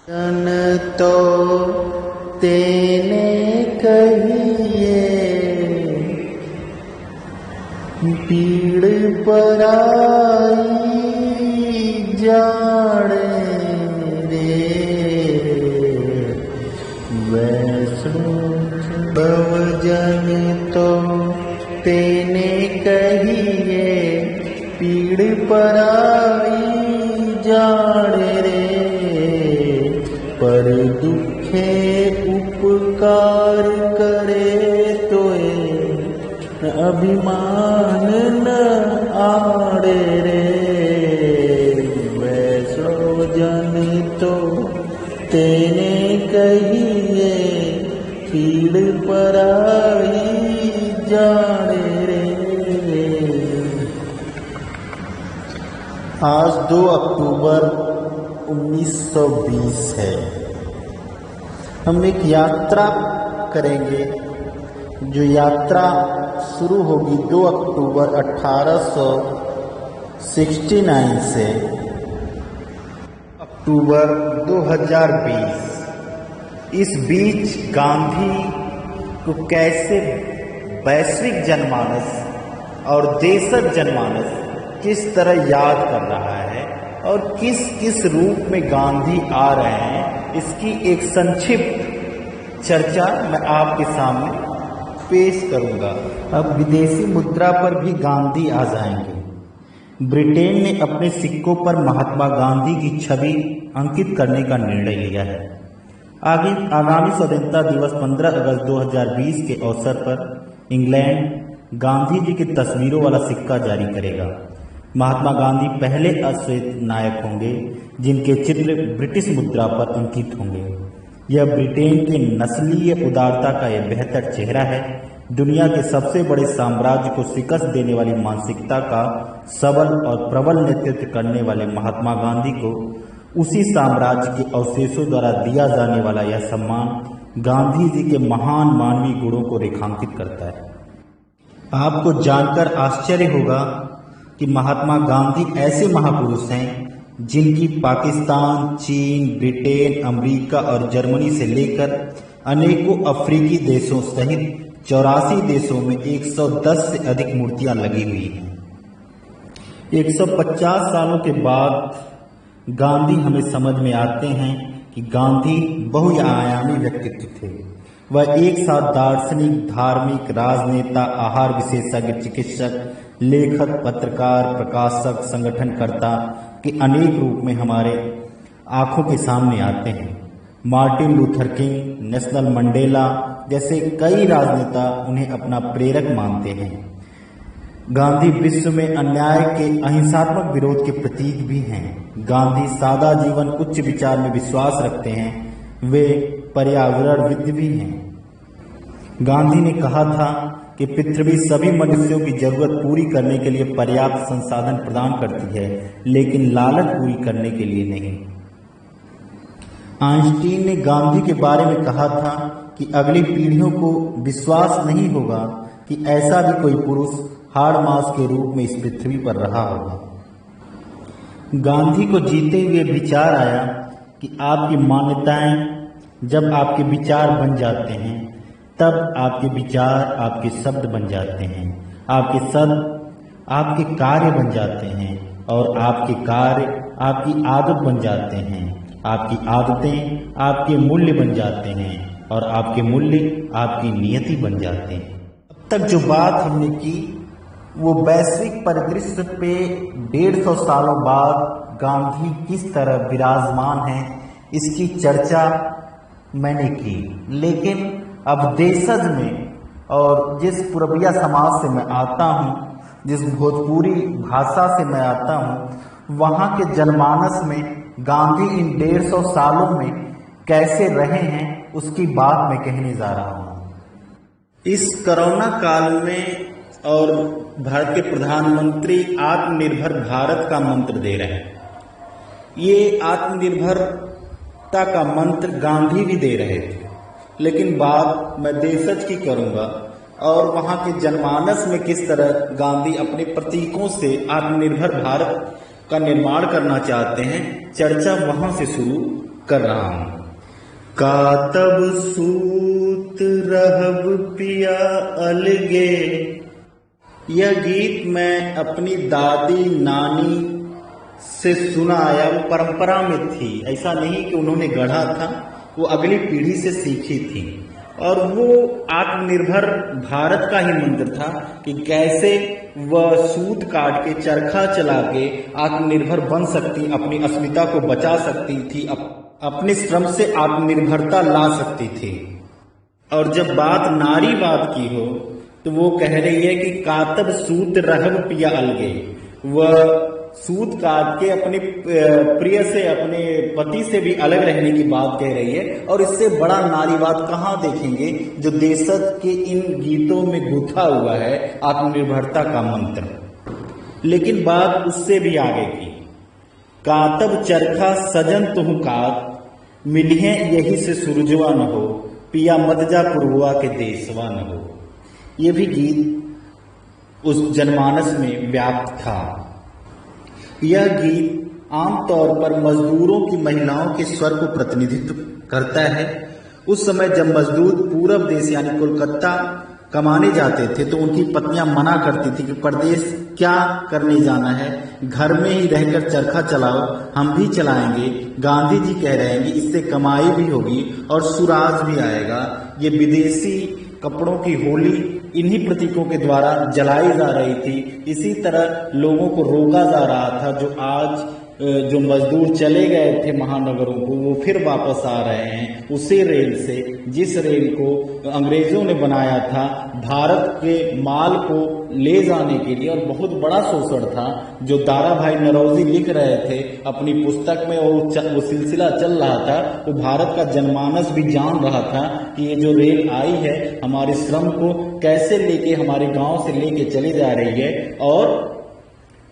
जन तो तेने कहिए पीड़ पराई जाने रे वैष्णव जन तो तेने कहिए पीड़ पराई जाने रे पर दुखे उपकार करे तोए अभिमान न आड़े रे वैष्णव जन तो तेने कहिए पीड़ पराई जाने रे। आज 2 अक्टूबर 1920 है। हम एक यात्रा करेंगे जो यात्रा शुरू होगी 2 अक्टूबर 1869 से अक्टूबर 2020। इस बीच गांधी को कैसे वैश्विक जनमानस और देशज जनमानस किस तरह याद कर रहा है और किस किस रूप में गांधी आ रहे हैं, इसकी एक संक्षिप्त चर्चा मैं आपके सामने पेश करूंगा। अब विदेशी मुद्रा पर भी गांधी आ जाएंगे। ब्रिटेन ने अपने सिक्कों पर महात्मा गांधी की छवि अंकित करने का निर्णय लिया है। आगामी स्वतंत्रता दिवस 15 अगस्त 2020 के अवसर पर इंग्लैंड गांधी जी की तस्वीरों वाला सिक्का जारी करेगा। महात्मा गांधी पहले अश्वेत नायक होंगे जिनके चित्र ब्रिटिश मुद्रा पर अंकित होंगे। यह ब्रिटेन के नस्लीय उदारता का यह बेहतर चेहरा है। दुनिया के सबसे बड़े साम्राज्य को शिकस्त देने वाली मानसिकता का सबल और प्रबल नेतृत्व करने वाले महात्मा गांधी को उसी साम्राज्य के अवशेषों द्वारा दिया जाने वाला यह सम्मान गांधी जी के महान मानवीय गुणों को रेखांकित करता है। आपको जानकर आश्चर्य होगा कि महात्मा गांधी ऐसे महापुरुष हैं जिनकी पाकिस्तान, चीन, ब्रिटेन, अमेरिका और जर्मनी से लेकर अनेकों अफ्रीकी देशों सहित 84 देशों में 110 से अधिक मूर्तियां लगी हुई हैं। 150 सालों के बाद गांधी हमें समझ में आते हैं कि गांधी बहुआयामी व्यक्तित्व थे। वह एक साथ दार्शनिक, धार्मिक, राजनेता, आहार विशेषज्ञ, चिकित्सक, लेखक, पत्रकार, प्रकाशक, संगठनकर्ता के अनेक रूप में हमारे आंखों के सामने आते हैं। Martin Luther king, Nelson Mandela जैसे कई राजनेता उन्हें अपना प्रेरक मानते हैं। गांधी विश्व में अन्याय के अहिंसात्मक विरोध के प्रतीक भी हैं। गांधी सादा जीवन, उच्च विचार में विश्वास रखते हैं। वे पर्यावरणविद भी हैं। गांधी ने कहा था कि पृथ्वी सभी मनुष्यों की जरूरत पूरी करने के लिए पर्याप्त संसाधन प्रदान करती है, लेकिन लालच पूरी करने के लिए नहीं। आइंस्टीन ने गांधी के बारे में कहा था कि अगली पीढ़ियों को विश्वास नहीं होगा कि ऐसा भी कोई पुरुष हाड़ मांस के रूप में इस पृथ्वी पर रहा होगा। गांधी को जीते हुए विचार आया कि आपकी मान्यताएं जब आपके विचार बन जाते हैं तब आपके विचार आपके शब्द बन जाते हैं, आपके शब्द आपके कार्य बन जाते हैं और आपके कार्य आपकी आदत बन जाते हैं, आपकी आदतें आपके मूल्य बन जाते हैं और आपके मूल्य आपकी नियति बन जाते हैं। अब तक जो बात हमने की वो वैश्विक परिदृश्य पे 150 सालों बाद गांधी किस तरह विराजमान हैं इसकी चर्चा मैंने की। लेकिन अब देशज में और जिस पूर्विया समाज से मैं आता हूँ, जिस भोजपुरी भाषा से मैं आता हूँ, वहाँ के जनमानस में गांधी इन 150 सालों में कैसे रहे हैं उसकी बात मैं कहने जा रहा हूँ। इस कोरोना काल में और भारत के प्रधानमंत्री आत्मनिर्भर भारत का मंत्र दे रहे हैं। ये आत्मनिर्भरता का मंत्र गांधी भी दे रहे थे, लेकिन बात मैं देशज की करूंगा और वहां के जनमानस में किस तरह गांधी अपने प्रतीकों से आत्मनिर्भर भारत का निर्माण करना चाहते हैं। चर्चा वहां से शुरू कर रहा हूं। कातब सूत रहब पिया अलगे, यह गीत मैं अपनी दादी नानी से सुना आया। वो परंपरा में थी, ऐसा नहीं कि उन्होंने गढ़ा था, वो अगली पीढ़ी से सीखी थी। और वो आत्मनिर्भर भारत का ही मंत्र था कि कैसे वह सूत काट के चरखा चला के आत्मनिर्भर बन सकती, अपनी अस्मिता को बचा सकती थी, अपने श्रम से आत्मनिर्भरता ला सकती थी। और जब बात नारीवाद की हो तो वो कह रही है कि कातब सूत रहब पिया अलगे, वह सूत काट के अपने प्रिय से, अपने पति से भी अलग रहने की बात कह रही है। और इससे बड़ा नारीवाद कहाँ देखेंगे जो देशज के इन गीतों में गुथा हुआ है आत्मनिर्भरता का मंत्र। लेकिन बात उससे भी आगे की। कातब चरखा सजन तुह कात, मिलिए यही से सुरजवा न हो, पिया मत जा पुरवा के देशवा न हो। ये भी गीत उस जनमानस में व्याप्त था। यह गीत आमतौर पर मजदूरों की महिलाओं के स्वर को प्रतिनिधित्व करता है। उस समय जब मजदूर पूरब देश यानी कोलकाता कमाने जाते थे तो उनकी पत्नियां मना करती थी कि परदेश क्या करने जाना है, घर में ही रहकर चरखा चलाओ, हम भी चलाएंगे। गांधी जी कह रहे हैं कि इससे कमाई भी होगी और सुराज भी आएगा। ये विदेशी कपड़ों की होली इन्हीं प्रतीकों के द्वारा जलाई जा रही थी। इसी तरह लोगों को रोका जा रहा था। जो आज जो मजदूर चले गए थे महानगरों को, वो फिर वापस आ रहे हैं उसी रेल से जिस रेल को अंग्रेजों ने बनाया था भारत के माल को ले जाने के लिए। और बहुत बड़ा शोषण था जो दारा भाई नौरोजी लिख रहे थे अपनी पुस्तक में, और वो सिलसिला चल रहा था। वो भारत का जनमानस भी जान रहा था कि ये जो रेल आई है हमारे श्रम को कैसे लेके हमारे गांव से लेके चली जा रही है, और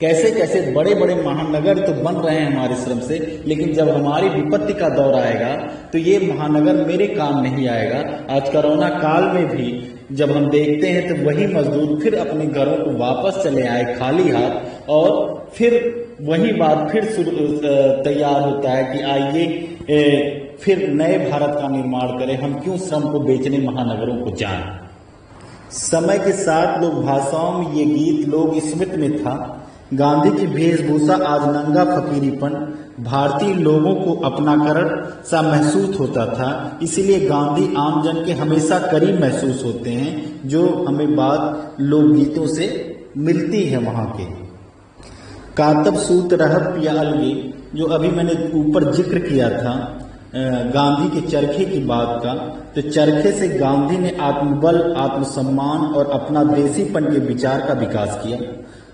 कैसे कैसे बड़े बड़े महानगर तो बन रहे हैं हमारे श्रम से। लेकिन जब हमारी विपत्ति का दौर आएगा तो ये महानगर मेरे काम नहीं आएगा। आज कोरोना काल में भी जब हम देखते हैं तो वही मजदूर फिर अपने घरों को वापस चले आए खाली हाथ, और फिर वही बात फिर तैयार होता है कि आइए फिर नए भारत का निर्माण करें, हम क्यों श्रम को बेचने महानगरों को जाएं। समय के साथ लोक भाषाओं में ये गीत लोग स्मृति में था। गांधी की वेशभूषा आज नंगा फकीरीपन भारतीय लोगों को अपनाकरण सा महसूस होता था। इसीलिए गांधी आमजन के हमेशा करीब महसूस होते हैं, जो हमें बात लोकगीतों से मिलती है वहां के। कातब सूत रहब पिया अलगे, जो अभी मैंने ऊपर जिक्र किया था गांधी के चरखे की बात का, तो चरखे से गांधी ने आत्मबल, आत्मसम्मान और अपना देसीपन के विचार का विकास किया।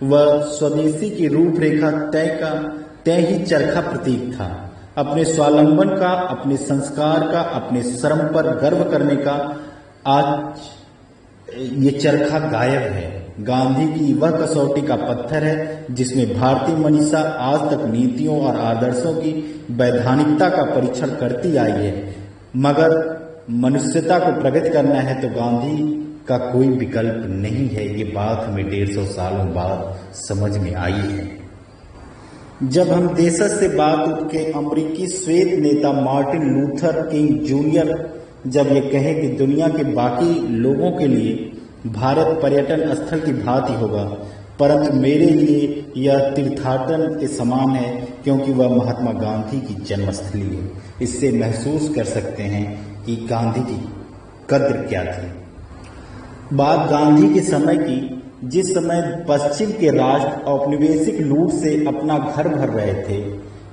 वह स्वदेशी की रूपरेखा तय ही चरखा प्रतीक था। अपने स्वावलंबन का, अपने संस्कार का, अपने श्रम पर गर्व करने का आज ये चरखा गायब है। गांधी की वह कसौटी का पत्थर है जिसमें भारतीय मनीषा आज तक नीतियों और आदर्शों की वैधानिकता का परीक्षण करती आई है। मगर मनुष्यता को प्रगति करना है तो गांधी का कोई विकल्प नहीं है। ये बात हमें 150 सालों बाद समझ में आई है। जब हम देशज से बात उठ के अमरीकी श्वेत नेता मार्टिन लूथर किंग जूनियर जब ये कहे कि दुनिया के बाकी लोगों के लिए भारत पर्यटन स्थल की भांति होगा, परंतु मेरे लिए यह तीर्थाटन के समान है, क्योंकि वह महात्मा गांधी की जन्मस्थली है। इससे महसूस कर सकते हैं कि गांधी की कद्र क्या थी। बात गांधी के समय की, जिस समय पश्चिम के राष्ट्र औपनिवेशिक लूट से अपना घर भर रहे थे।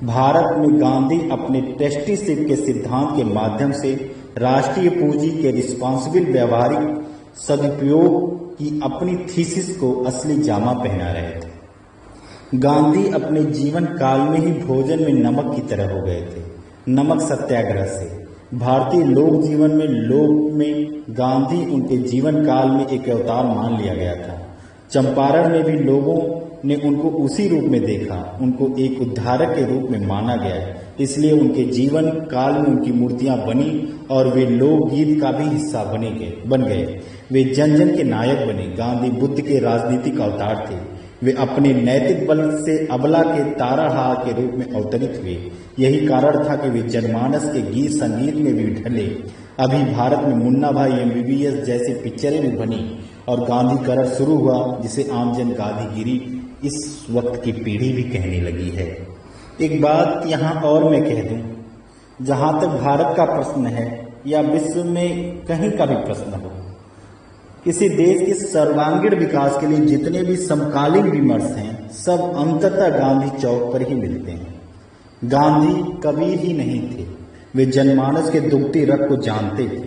भारत में गांधी अपने ट्रस्टीशिप के सिद्धांत के माध्यम से राष्ट्रीय पूंजी के रिस्पॉन्सिबल व्यवहारिक सदुपयोग की अपनी थीसिस को असली जामा पहना रहे थे। गांधी अपने जीवन काल में ही भोजन में नमक की तरह हो गए थे। नमक सत्याग्रह से भारतीय लोक जीवन में गांधी उनके जीवन काल में एक अवतार मान लिया गया था। चंपारण में भी लोगों ने उनको उसी रूप में देखा, उनको एक उद्धारक के रूप में माना गया। इसलिए उनके जीवन काल में उनकी मूर्तियां बनी और वे लोकगीत का भी हिस्सा बन गए। वे जन जन के नायक बने। गांधी बुद्ध के राजनीतिक अवतार थे। वे अपने नैतिक बल से अबला के ताराहार के रूप में अवतरित हुए। यही कारण था कि वे जनमानस के गीत संगीत में भी ढले। अभी भारत में मुन्ना भाई MBBS जैसी पिक्चरें भी बनी और गांधी करण शुरू हुआ, जिसे आमजन गांधीगिरी इस वक्त की पीढ़ी भी कहने लगी है। एक बात यहाँ और मैं कह दूं, जहाँ तक भारत का प्रश्न है या विश्व में कहीं का भी प्रश्न हो, किसी देश के सर्वांगीण विकास के लिए जितने भी समकालीन विमर्श हैं, सब अंततः गांधी चौक पर ही मिलते हैं। गांधी कबीर ही नहीं थे, वे जनमानस के दुखती रग को जानते थे।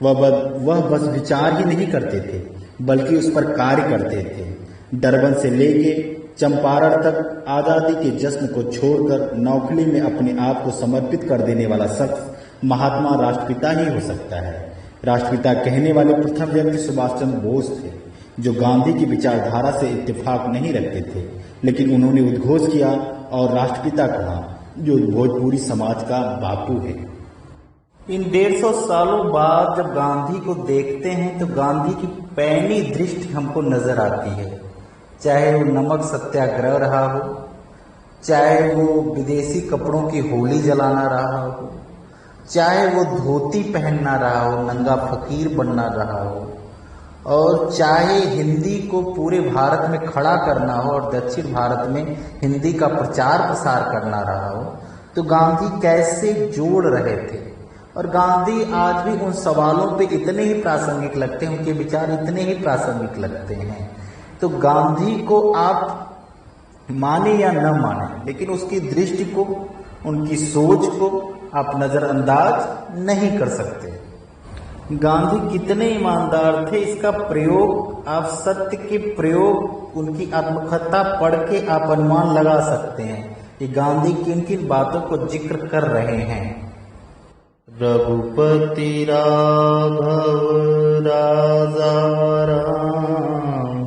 वह बस विचार ही नहीं करते थे, बल्कि उस पर कार्य करते थे। डरबन से लेके चंपारण तक आज़ादी के जश्न को छोड़कर नौकरी में अपने आप को समर्पित कर देने वाला शख्स महात्मा राष्ट्रपिता ही हो सकता है। राष्ट्रपिता कहने वाले प्रथम व्यक्ति सुभाष चंद्र बोस थे, जो गांधी की विचारधारा से इत्तेफाक नहीं रखते थे, लेकिन उन्होंने उद्घोष किया और राष्ट्रपिता कहा, जो भोजपुरी समाज का बापू है। इन 150 सालों बाद जब गांधी को देखते हैं तो गांधी की पैनी दृष्टि हमको नजर आती है। चाहे वो नमक सत्याग्रह रहा हो, चाहे वो विदेशी कपड़ों की होली जलाना रहा हो, चाहे वो धोती पहनना रहा हो, नंगा फकीर बनना रहा हो, और चाहे हिंदी को पूरे भारत में खड़ा करना हो और दक्षिण भारत में हिंदी का प्रचार प्रसार करना रहा हो, तो गांधी कैसे जोड़ रहे थे। और गांधी आज भी उन सवालों पे इतने ही प्रासंगिक लगते हैं, उनके विचार इतने ही प्रासंगिक लगते हैं। तो गांधी को आप माने या न माने, लेकिन उसकी दृष्टि को, उनकी सोच को आप नजरअंदाज नहीं कर सकते। गांधी कितने ईमानदार थे, इसका प्रयोग आप सत्य के प्रयोग, उनकी आत्मकथा पढ़ के आप अनुमान लगा सकते हैं कि गांधी किन किन बातों को जिक्र कर रहे हैं। रघुपति राघव राजा राम,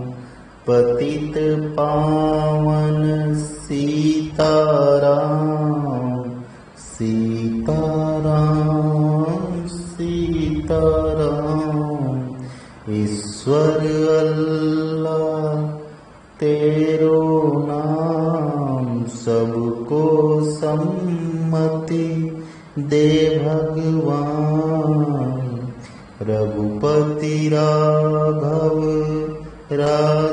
पतित पावन सीताराम, सीताराम सीताराम। ईश्वर अल्लाह तेरो नाम, सबको सम्मति दे भगवान। रघुपति राघव राजा